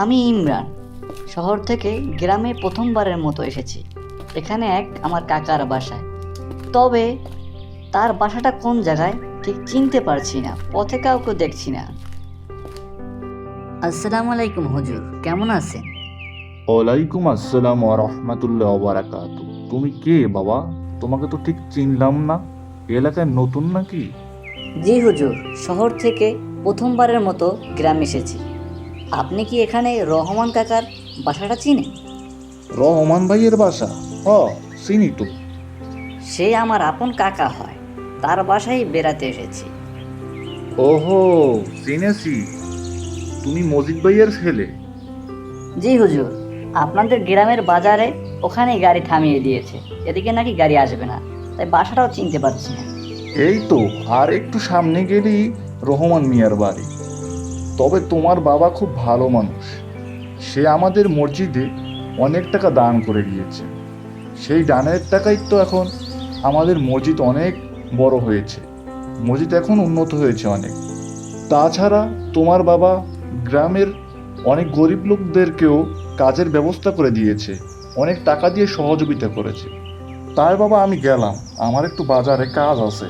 আমি ইমরান, শহর থেকে গ্রামে প্রথমবারের মতো এসেছি। এখানে আমার কাকার বাসায়। তবে তার বাসাটা কোন জায়গায় ঠিক চিনতে পারছি না, পথে কাউকে দেখছি না। আসসালামু আলাইকুম হুজুর, কেমন আছেন? ওয়ালাইকুম আসসালাম ওয়া রাহমাতুল্লাহি ওয়া বারাকাতু। তুমি কে বাবা? তোমাকে তো ঠিক চিনলাম না। এলাকায় নতুন নাকি? জি হুজুর, শহর থেকে প্রথমবারের মতো গ্রামে এসেছি। আপনি কি এখানে রহমান কাকার বাসাটা চিনেন? রহমান ভাইয়ের বাসা? হ, চিনি তো। সে আমার আপন কাকা হয়, তার বাসায় বেড়াতে এসেছি। ওহো, চিনেছি। তুমি মজিদ ভাইয়ের ছেলে? জি হুজুর, আপনাদের গ্রামের বাজারে ওখানেই গাড়ি থামিয়ে দিয়েছে। এদিকে নাকি গাড়ি আসবে না, তাই বাসাটাও চিনতে পারছি না। এই তো, আর একটু সামনে গেলেই রহমান মিয়ার বাড়ি। তবে তোমার বাবা খুব ভালো মানুষ। সে আমাদের মসজিদে অনেক টাকা দান করে গিয়েছে। সেই দানের টাকাই তো এখন আমাদের মসজিদ অনেক বড় হয়েছে। মসজিদ এখন উন্নত হয়েছে অনেক। তাছাড়া তোমার বাবা গ্রামের অনেক গরিব লোকদেরকেও কাজের ব্যবস্থা করে দিয়েছে, অনেক টাকা দিয়ে সহযোগিতা করেছে। তাই বাবা আমি গেলাম, আমার একটু বাজারে কাজ আছে।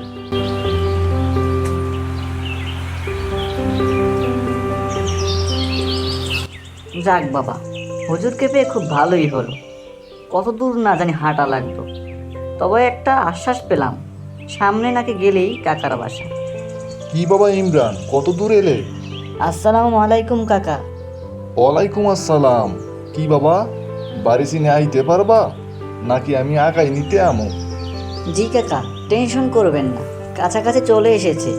যাক বাবা, হুজুরকে পেয়ে খুব ভালোই হলো। কত দূর না জানি হাঁটা লাগতো, তবে একটা আশ্বাস পেলাম, সামনে নাকি গেলেই কাকার বাসা। কি বাবা ইমরান, কত দূর এলে? আসসালামু আলাইকুম কাকা। ওয়ালাইকুম আসসালাম। কি বাবা, বাড়ি চিনে আইতে পারবা নাকি আমি আগাই নিতে আমো? জি কাকা, টেনশন করবেন না, কাছাকাছি চলে এসেছে।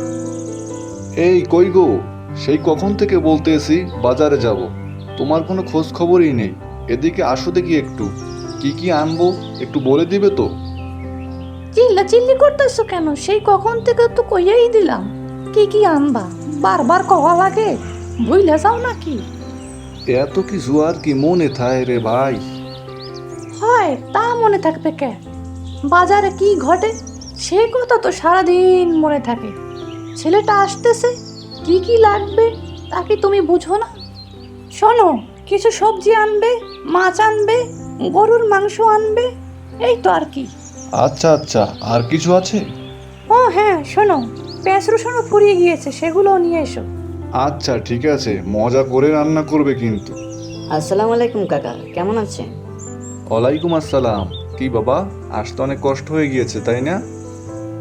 এই কই গো, সেই কখন থেকে বলতেছি বাজারে যাব, তোমার কোনো খোঁজ খবরই নেই। এদিকে আসো দেখি একটু, কি কি আনবো একটু বলে দিবে তো? চিল্লাচিল্লি করতেছো কেন? সেই কখন থেকে তো কইয়াই দিলাম কি কি আনবা। বারবার কওয়া লাগে, ভুইলা যাও নাকি? এত কিছু আর কি মনে থায় রে ভাই। হয় তা মনে থাকবে কে? বাজারে কি ঘটে সে কথা তো সারাদিন মনে থাকে। ছেলেটা আসতেছে, কি কি লাগবে তা কি তুমি বুঝো না? শোনো, কিছু সবজি আনবে, মাছ আনবে, গরুর মাংস আনবে, এই তো আর কি। আচ্ছা আচ্ছা, আর কিছু আছে? ও হ্যাঁ, শোনো, পেঁয়াজ রসুনও ফুরিয়ে গিয়েছে, সেগুলোও নিয়ে এসো। আচ্ছা ঠিক আছে, মজা করে রান্না করবে কিন্তু। আসসালামু আলাইকুম কাকা, কেমন আছেন? ওয়ালাইকুম আসসালাম। কি বাবা, আসতে অনেক কষ্ট হয়ে গিয়েছে তাই না?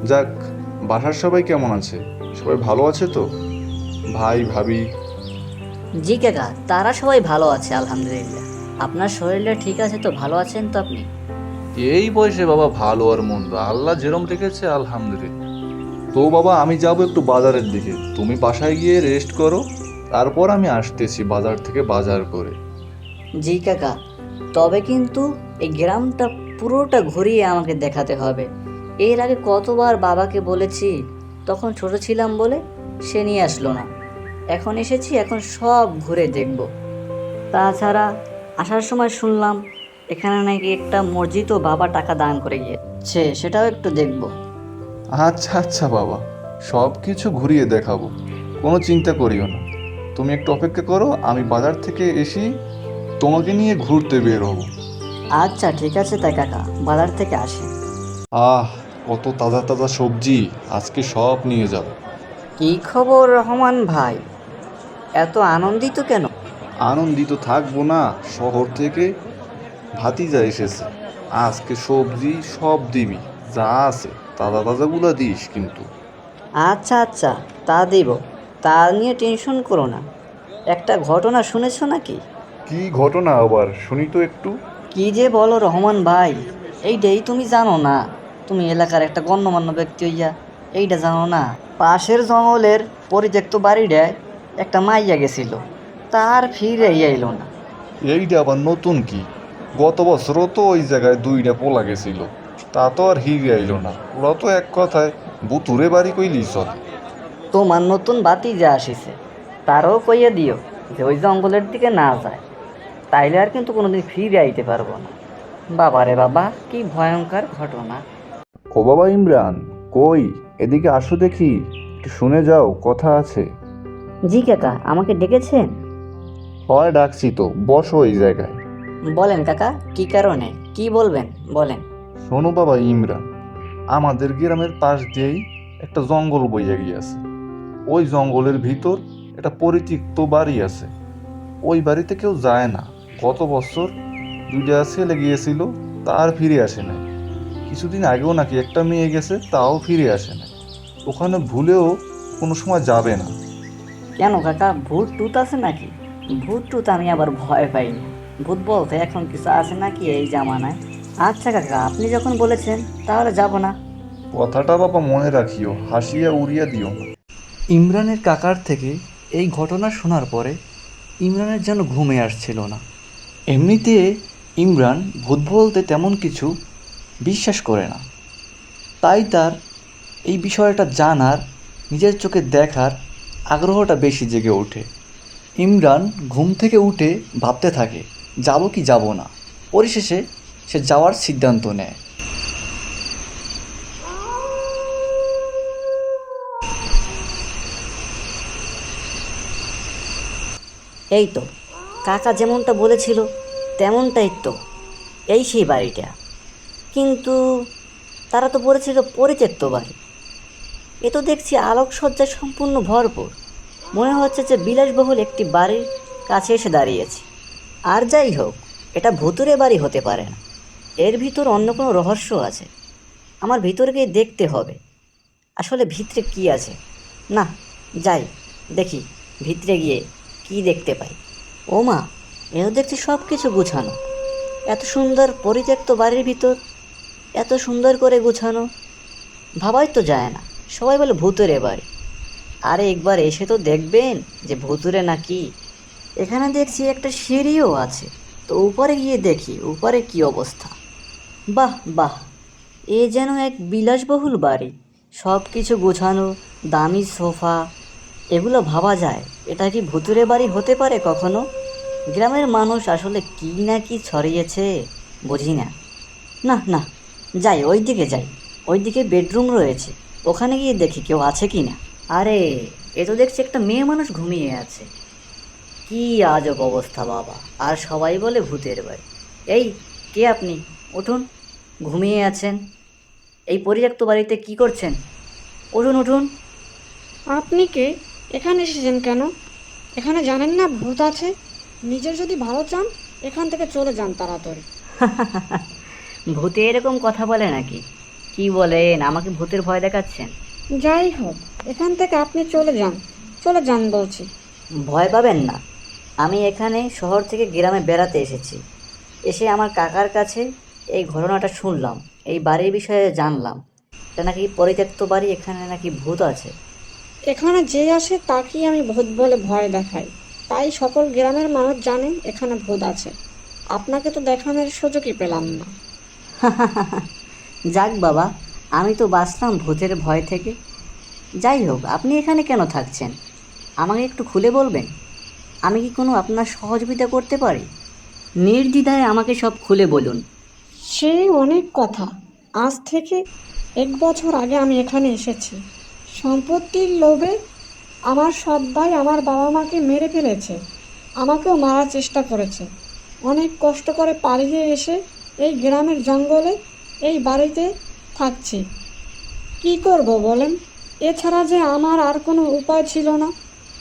যাক, বাসার সবাই কেমন আছে? সবাই ভালো আছে তো? ভাই ভাবি? জি কাকা, তারা সবাই ভালো আছে আলহামদুলিল্লাহ। আপনার শরীরটা ঠিক আছে তো? ভালো আছেন তো আপনি? এই বয়সে বাবা ভালো আর মন্দ আল্লাহ যেরম রেখেছে আলহামদুলিল্লাহ। তো বাবা আমি যাব একটু বাজারের দিকে, তুমি বাসায় গিয়ে রেস্ট করো, তারপর আমি আসতেছি বাজার থেকে বাজার করে। জি কাকা, তবে কিন্তু এই গ্রামটা পুরোটা ঘুরিয়ে আমাকে দেখাতে হবে। এর আগে কতবার বাবাকে বলেছি, তখন ছোট ছিলাম বলে সে নিয়ে আসলো না। এখন এসেছি, এখন সব ঘুরে দেখব। তাছাড়া আসার সময় শুনলাম এখানে নাকি একটা মসজিদও বাবা টাকা দান করে গিয়েছে, সেটাও একটু দেখব। আচ্ছা আচ্ছা বাবা, সব কিছু ঘুরিয়ে দেখাবো, কোনো চিন্তা করিও না। তুমি একটু অপেক্ষা করো, আমি বাজার থেকে এসে তোমাকে নিয়ে ঘুরতে বের হব। আচ্ছা ঠিক আছে তাই কাকা, বাজার থেকে আসি। আহ, কত তাজা তাজা সবজি, আজকে সব নিয়ে যাব। কি খবর রহমান ভাই, এত আনন্দিত কেন? আনন্দিত থাকবো না? শহর থেকে ভাতিজা এসেছে, আজকে সবজি সব দিবি, যা আছে তাজা তাজাগুলা দিস কিন্তু। আচ্ছা আচ্ছা, তা দিব, তা নিয়ে টেনশন করো না। একটা ঘটনা শুনেছো নাকি? কি ঘটনা আবার, শুনি তো একটু। কি যে বলো রহমান ভাই, এইটাই তুমি জানো না? তুমি এলাকার একটা গণ্যমান্য ব্যক্তি হইয়া এইটা জানো না? পাশের জঙ্গলের পরিত্যক্ত বাড়িটায় একটা মাইয়া গেছিল, তার ফিরে আইলো না। এইটা আবার নতুন কি? গত বছরও তো ওই জায়গায় দুইটা পোলা গেছিল, তা তো আর হিরে আইলো না। ওরা তো এক কথায় বুতুরে বাড়ি কইলি চলে। তোমার নতুন ভাতিজা আসিছে, তারও কইয়া দিও যে ওই জঙ্গলের দিকে না যায়, তাইলে আর কিন্তু কোনোদিন ফিরে আইতে পারবো না। বাবারে বাবা, কি ভয়ঙ্কর ঘটনা! ও বাবা ইমরান, কই এদিকে আসো দেখি, একটু শুনে যাও, কথা আছে। জি কাকা, আমাকে ডেকেছেন? হয় ডাকছি তো, বসো এই জায়গায়। বলেন কাকা, কি কারণে, কি বলবেন বলেন। শোনো বাবা ইমরান, আমাদের গ্রামের পাশ দিয়েই একটা জঙ্গল বইয়া গিয়েছে। ওই জঙ্গলের ভিতর একটা পরিত্যক্ত বাড়ি আছে। ওই বাড়িতে কেউ যায় না। গত বছর 2টা ছেলে গিয়েছিল, তার ফিরে আসে নাই। কিছুদিন আগেও নাকি একটা মেয়ে গেছে, তাও ফিরে আসে নাই। ওখানে ভুলেও কোনো সময় যাবে না। কেন কাকা, ভূত টুত আছে নাকি? ভূত টুত আমি আবার ভয় পাইনি। ভূত বলতে এখন কিছু আছে নাকি এই জামানায়? আচ্ছা কাকা, আপনি যখন বলেছেন তাহলে যাব না। কথাটা বাবা মনে রাখিও, হাসিয়া উড়িয়া দিও না। ইমরানের কাকার থেকে এই ঘটনা শোনার পরে ইমরানের যেন ঘুমে আসছিল না। এমনিতে ইমরান ভূত বলতে তেমন কিছু বিশ্বাস করে না, তাই তার এই বিষয়টা জানার, নিজের চোখে দেখার আগ্রহটা বেশি জেগে ওঠে। ইমরান ঘুম থেকে উঠে ভাবতে থাকে যাব কি যাব না। পরিশেষে সে যাওয়ার সিদ্ধান্ত নেয়। এই তো কাকা যেমনটা বলেছিল তেমনটাই তো, এই সেই বাড়িটা। কিন্তু তারা তো বলেছিল পরিত্যক্ত বাড়ি। এ তো দেখছি আলোকসজ্জায় সম্পূর্ণ ভরপুর। মনে হচ্ছে যে বিলাসবহুল একটি বাড়ির কাছে এসে দাঁড়িয়েছি। আর যাই হোক, এটা ভুতুরে বাড়ি হতে পারে না। এর ভিতর অন্য কোনো রহস্য আছে। আমার ভিতরে গিয়ে দেখতে হবে আসলে ভিতরে কি আছে। না, যাই দেখি ভিতরে গিয়ে কি দেখতে পাই। ও মা, এও দেখছি সব কিছু গুছানো। এত সুন্দর পরিত্যক্ত বাড়ির ভিতর এত সুন্দর করে গুছানো, ভাবাই তো যায় না। সবাই বলে ভূতুরে বাড়ি। আরে একবার এসে তো দেখবেন যে ভূতুরে নাকি। এখানে দেখছি একটা সিঁড়িও আছে, তো উপরে গিয়ে দেখি উপরে কি অবস্থা। বাহ বাহ, এ যেন এক বিলাসবহুল বাড়ি। সব কিছু গোছানো, দামি সোফা। এগুলো ভাবা যায় এটা কি ভুতুরে বাড়ি হতে পারে কখনো? গ্রামের মানুষ আসলে কি না কি ছড়িয়েছে, বুঝি না। না না, যাই ওই দিকে যাই। ওই দিকে বেডরুম রয়েছে, ওখানে গিয়ে দেখি কেউ আছে কি না। আরে, এ তো দেখছি একটা মেয়ে মানুষ ঘুমিয়ে আছে। কি আজব অবস্থা বাবা! আর সবাই বলে ভূতের বাড়ি। এই, কে আপনি? উঠুন, ঘুমিয়ে আছেন। এই পরিত্যক্ত বাড়িতে কি করছেন? উঠুন উঠুন। আপনি কে? এখানে এসেছেন কেন? এখানে জানেন না ভূত আছে? নিজের যদি ভালো চান এখান থেকে চলে যান তাড়াতাড়ি। ভূতে এরকম কথা বলে নাকি? কি বলেন, আমাকে ভূতের ভয় দেখাচ্ছেন? যাই হোক, এখান থেকে আপনি চলে যান, চলে যান বলছি। ভয় পাবেন না। আমি এখানে শহর থেকে গ্রামে বেড়াতে এসেছি। এসে আমার কাকার কাছে এই ঘটনাটা শুনলাম, এই বাড়ির বিষয়ে জানলাম। এটা নাকি পরিত্যক্ত বাড়ি, এখানে নাকি ভূত আছে। এখানে যে আসে তাকেই আমি ভূত বলে ভয় দেখাই, তাই সকল গ্রামের মানুষ জানে এখানে ভূত আছে। আপনাকে তো দেখানোর সুযোগই পেলাম না। যাক বাবা, আমি তো বাঁচলাম ভূতের ভয় থেকে। যাই হোক, আপনি এখানে কেন থাকছেন আমাকে একটু খুলে বলবেন? আমি কি কোনো আপনার সহযোগিতা করতে পারি? নির্দ্বিধায় আমাকে সব খুলে বলুন। সেই অনেক কথা। আজ থেকে 1 বছর আগে আমি এখানে এসেছি। সম্পত্তির লোভে আমার সৎ ভাই আমার বাবা মাকে মেরে ফেলেছে, আমাকেও মারার চেষ্টা করেছে। অনেক কষ্ট করে পালিয়ে এসে এই গ্রামের জঙ্গলে এই বাড়িতে থাকছি। কি করব বলেন? এছাড়া যে আমার আর কোনো উপায় ছিল না।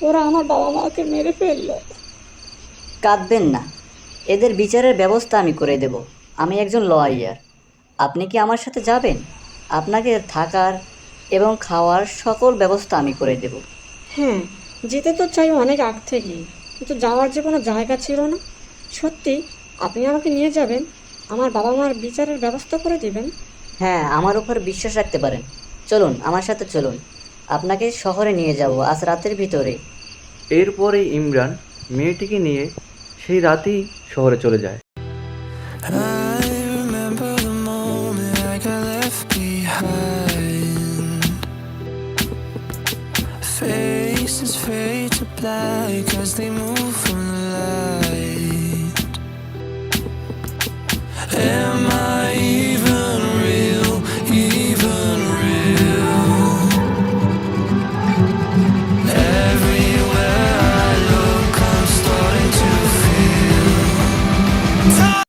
ওরা আমার বাবা মাকে মেরে ফেললো। কাঁদবেন না, এদের বিচারের ব্যবস্থা আমি করে দেব। আমি একজন লয়ার। আপনি কি আমার সাথে যাবেন? আপনাকে থাকার এবং খাওয়ার সকল ব্যবস্থা আমি করে দেব। হ্যাঁ, যেতে তো চাই অনেক আগ থেকেই, কিন্তু যাওয়ার যে কোনো জায়গা ছিল না। সত্যি আপনি আমাকে নিয়ে যাবেন? আমার বাবা মার বিচারের ব্যবস্থা করে দিবেন? হ্যাঁ, আমার উপর বিশ্বাস রাখতে পারেন। চলুন, আমার সাথে চলুন। আপনাকে শহরে নিয়ে যাব আজ রাতের ভিতরে। এরপরে ইমরান মেয়েটিকে নিয়ে সেই রাতেই শহরে চলে যায়। I remember the moment I got left behind. Faces fade to black as they move